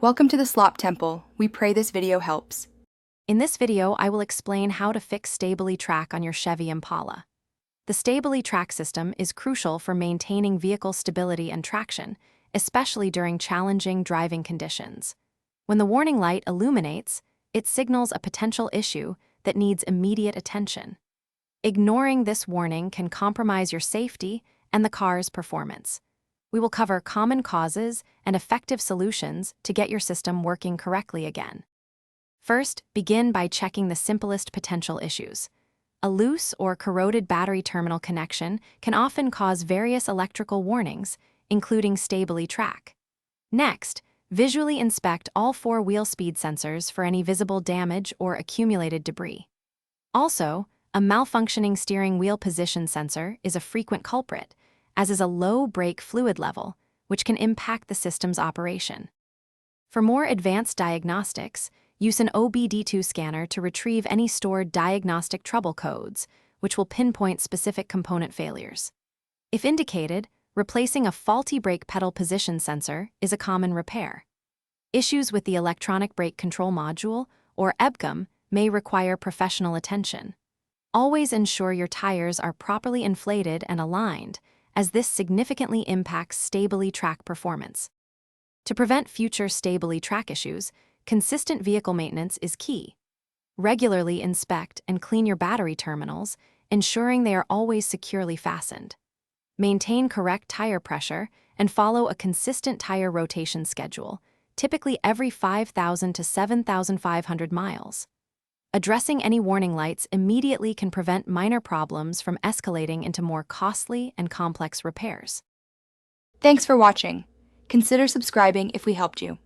Welcome to the Slop Temple. We pray this video helps. In this video, I will explain how to fix Stabilitrak on your Chevy Impala. The Stabilitrak system is crucial for maintaining vehicle stability and traction, especially during challenging driving conditions. When the warning light illuminates, it signals a potential issue that needs immediate attention. Ignoring this warning can compromise your safety and the car's performance. We will cover common causes and effective solutions to get your system working correctly again. First, begin by checking the simplest potential issues. A loose or corroded battery terminal connection can often cause various electrical warnings, including Stabilitrak. Next, visually inspect all 4 wheel speed sensors for any visible damage or accumulated debris. Also, a malfunctioning steering wheel position sensor is a frequent culprit, as is a low brake fluid level, which can impact the system's operation. For more advanced diagnostics, use an OBD2 scanner to retrieve any stored diagnostic trouble codes, which will pinpoint specific component failures. If indicated, replacing a faulty brake pedal position sensor is a common repair. Issues with the electronic brake control module, or EBCOM, may require professional attention. Always ensure your tires are properly inflated and aligned, as this significantly impacts Stabilitrak performance. To prevent future Stabilitrak issues, consistent vehicle maintenance is key. Regularly inspect and clean your battery terminals, ensuring they are always securely fastened. Maintain correct tire pressure and follow a consistent tire rotation schedule, typically every 5,000 to 7,500 miles. Addressing any warning lights immediately can prevent minor problems from escalating into more costly and complex repairs. Thanks for watching. Consider subscribing if we helped you.